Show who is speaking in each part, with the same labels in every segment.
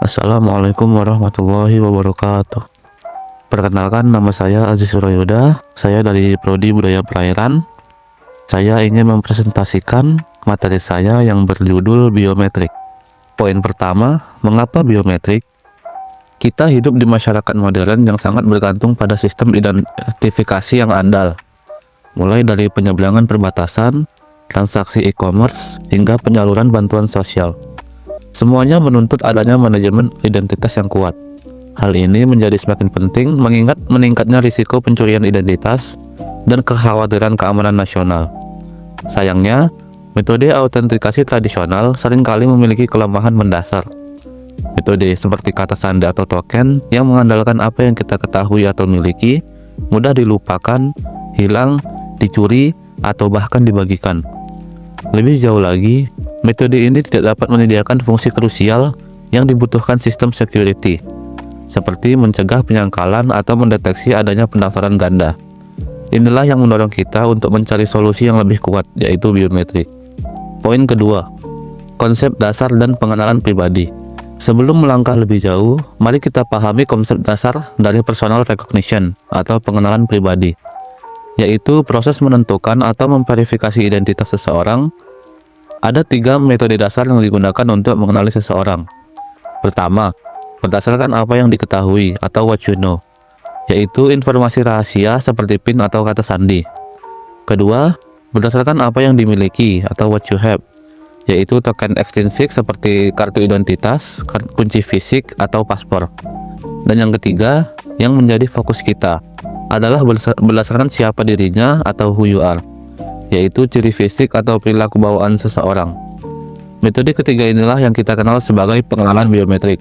Speaker 1: Assalamualaikum warahmatullahi wabarakatuh. Perkenalkan, nama saya Aziz Surayuda. Saya dari Prodi Budaya Perairan. Saya ingin mempresentasikan materi saya yang berjudul biometrik. Poin pertama, mengapa biometrik? Kita hidup di masyarakat modern yang sangat bergantung pada sistem identifikasi yang andal. Mulai dari penyeberangan perbatasan, transaksi e-commerce, hingga penyaluran bantuan sosial. Semuanya menuntut adanya manajemen identitas yang kuat. Hal ini menjadi semakin penting mengingat meningkatnya risiko pencurian identitas dan kekhawatiran keamanan nasional. Sayangnya, metode autentikasi tradisional seringkali memiliki kelemahan mendasar. Metode seperti kata sandi atau token yang mengandalkan apa yang kita ketahui atau miliki, mudah dilupakan, hilang, dicuri, atau bahkan dibagikan. Lebih jauh lagi, metode ini tidak dapat menyediakan fungsi krusial yang dibutuhkan sistem security, seperti mencegah penyangkalan atau mendeteksi adanya pendaftaran ganda. Inilah yang mendorong kita untuk mencari solusi yang lebih kuat, yaitu biometrik. Poin kedua, konsep dasar dan pengenalan pribadi. Sebelum melangkah lebih jauh, mari kita pahami konsep dasar dari personal recognition atau pengenalan pribadi, yaitu proses menentukan atau memverifikasi identitas seseorang. Ada 3 metode dasar yang digunakan untuk mengenali seseorang. Pertama, berdasarkan apa yang diketahui atau what you know, yaitu informasi rahasia seperti PIN atau kata sandi. Kedua, berdasarkan apa yang dimiliki atau what you have, yaitu token ekstrinsik seperti kartu identitas, kunci fisik, atau paspor. Dan yang ketiga, yang menjadi fokus kita, adalah berdasarkan siapa dirinya atau who you are, yaitu ciri fisik atau perilaku bawaan seseorang. Metode ketiga inilah yang kita kenal sebagai pengenalan biometrik.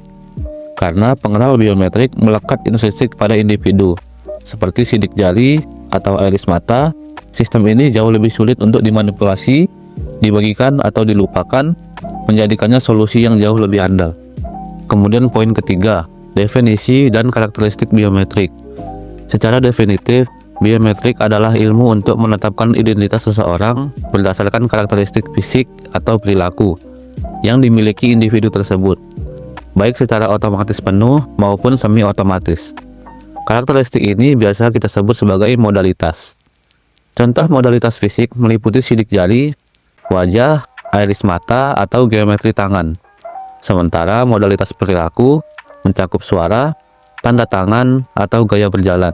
Speaker 1: Karena pengenal biometrik melekat intrinsik pada individu, seperti sidik jari atau iris mata, sistem ini jauh lebih sulit untuk dimanipulasi, dibagikan, atau dilupakan, menjadikannya solusi yang jauh lebih andal. Kemudian poin ketiga, definisi dan karakteristik biometrik. Secara definitif, biometrik adalah ilmu untuk menetapkan identitas seseorang berdasarkan karakteristik fisik atau perilaku yang dimiliki individu tersebut, baik secara otomatis penuh maupun semi otomatis. Karakteristik ini biasa kita sebut sebagai modalitas. Contoh modalitas fisik meliputi sidik jari, wajah, iris mata, atau geometri tangan. Sementara modalitas perilaku mencakup suara, tanda tangan, atau gaya berjalan.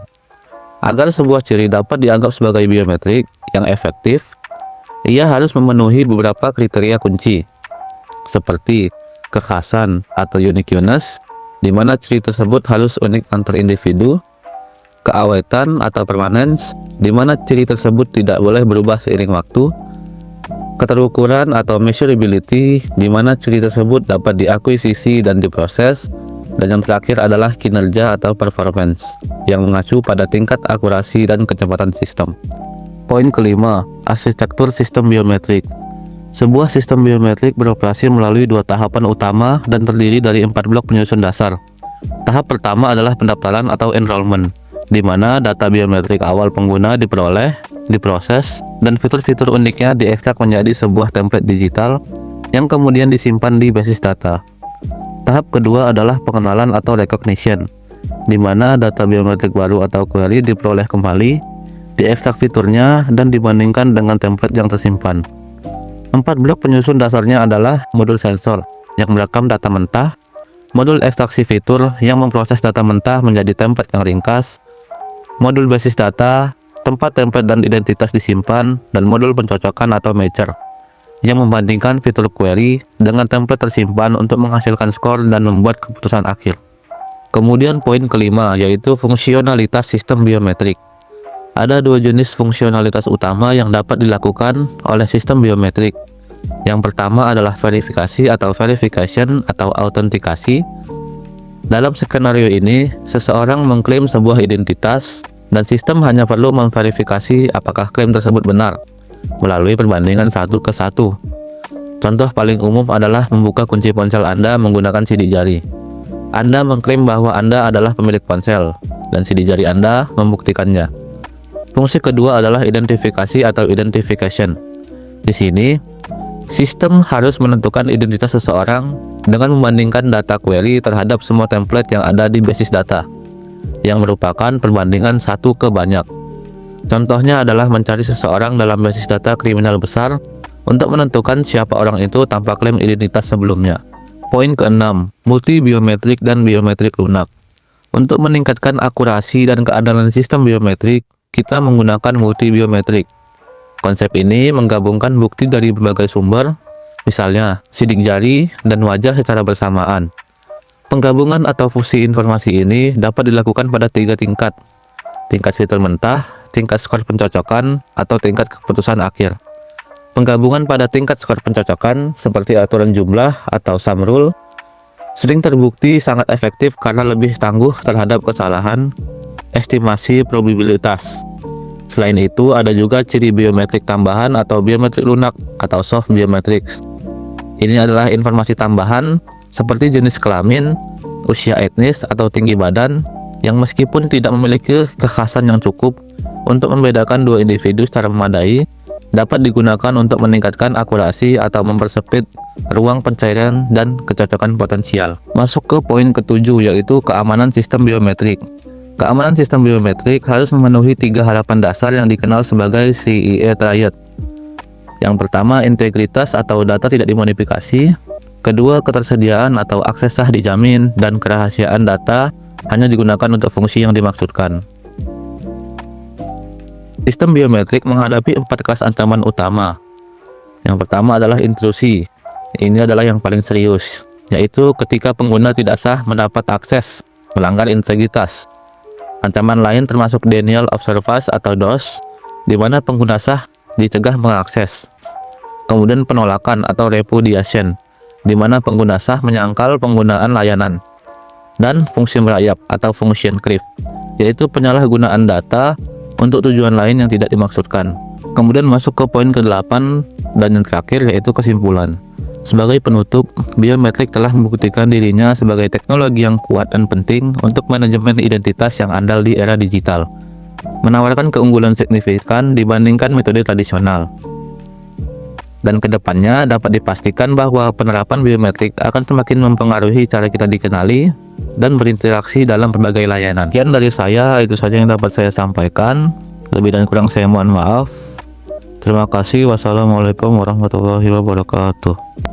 Speaker 1: Agar sebuah ciri dapat dianggap sebagai biometrik yang efektif, ia harus memenuhi beberapa kriteria kunci, seperti kekhasan atau uniqueness, di mana ciri tersebut harus unik antar individu, keawetan atau permanence, di mana ciri tersebut tidak boleh berubah seiring waktu, keterukuran atau measurability, di mana ciri tersebut dapat diakuisisi dan diproses, dan yang terakhir adalah kinerja atau performance yang mengacu pada tingkat akurasi dan kecepatan sistem. Poin kelima, arsitektur sistem biometrik. Sebuah sistem biometrik beroperasi melalui 2 tahapan utama dan terdiri dari 4 blok penyusun dasar. Tahap pertama adalah pendaftaran atau enrollment, di mana data biometrik awal pengguna diperoleh, diproses, dan fitur-fitur uniknya diekstrak menjadi sebuah template digital yang kemudian disimpan di basis data. Tahap kedua adalah pengenalan atau recognition, di mana data biometrik baru atau query diperoleh kembali, diekstrak fiturnya, dan dibandingkan dengan template yang tersimpan. 4 blok penyusun dasarnya adalah modul sensor yang merekam data mentah, modul ekstraksi fitur yang memproses data mentah menjadi template yang ringkas, modul basis data, tempat template dan identitas disimpan, dan modul pencocokan atau matcher yang membandingkan fitur query dengan template tersimpan untuk menghasilkan skor dan membuat keputusan akhir. Kemudian poin kelima, yaitu fungsionalitas sistem biometrik. Ada 2 jenis fungsionalitas utama yang dapat dilakukan oleh sistem biometrik. Yang pertama adalah verifikasi atau verification atau autentikasi. Dalam skenario ini, seseorang mengklaim sebuah identitas dan sistem hanya perlu memverifikasi apakah klaim tersebut benar melalui perbandingan 1 ke 1. Contoh paling umum adalah membuka kunci ponsel Anda menggunakan sidik jari. Anda mengklaim bahwa Anda adalah pemilik ponsel, dan sidik jari Anda membuktikannya. Fungsi kedua adalah identifikasi atau identification. Di sini, sistem harus menentukan identitas seseorang dengan membandingkan data query terhadap semua template yang ada di basis data, yang merupakan perbandingan satu ke banyak. Contohnya adalah mencari seseorang dalam basis data kriminal besar untuk menentukan siapa orang itu tanpa klaim identitas sebelumnya. Poin ke-6, multi biometrik dan biometrik lunak. Untuk meningkatkan akurasi dan keandalan sistem biometrik, kita menggunakan multi biometrik. Konsep ini menggabungkan bukti dari berbagai sumber, misalnya sidik jari dan wajah secara bersamaan. Penggabungan atau fusi informasi ini dapat dilakukan pada 3 tingkat: tingkat filter mentah, tingkat skor pencocokan, atau tingkat keputusan akhir. Penggabungan pada tingkat skor pencocokan seperti aturan jumlah atau sum rule sering terbukti sangat efektif karena lebih tangguh terhadap kesalahan estimasi probabilitas. Selain itu, ada juga ciri biometrik tambahan atau biometrik lunak atau soft biometrics. Ini adalah informasi tambahan seperti jenis kelamin, usia etnis, atau tinggi badan yang meskipun tidak memiliki kekhasan yang cukup untuk membedakan dua individu secara memadai, dapat digunakan untuk meningkatkan akurasi atau mempersempit ruang pencairan dan kecocokan potensial. Masuk ke poin ke-7, yaitu keamanan sistem biometrik. Keamanan sistem biometrik harus memenuhi 3 harapan dasar yang dikenal sebagai CIE Triad. Yang pertama, integritas atau data tidak dimodifikasi. Kedua, ketersediaan atau akses sah dijamin, dan kerahasiaan data hanya digunakan untuk fungsi yang dimaksudkan. Sistem biometrik menghadapi 4 kelas ancaman utama. Yang pertama adalah intrusi. Ini adalah yang paling serius, yaitu ketika pengguna tidak sah mendapat akses, melanggar integritas. Ancaman lain termasuk denial of service atau DOS, di mana pengguna sah dicegah mengakses. Kemudian penolakan atau repudiation, di mana pengguna sah menyangkal penggunaan layanan. Dan fungsi merayap atau function creep, yaitu penyalahgunaan data untuk tujuan lain yang tidak dimaksudkan. Kemudian masuk ke poin ke-8 dan yang terakhir, yaitu kesimpulan. Sebagai penutup, biometrik telah membuktikan dirinya sebagai teknologi yang kuat dan penting untuk manajemen identitas yang andal di era digital, menawarkan keunggulan signifikan dibandingkan metode tradisional. Dan kedepannya dapat dipastikan bahwa penerapan biometrik akan semakin mempengaruhi cara kita dikenali dan berinteraksi dalam berbagai layanan. Sekian dari saya, itu saja yang dapat saya sampaikan. Lebih dan kurang saya mohon maaf. Terima kasih. Wassalamualaikum warahmatullahi wabarakatuh.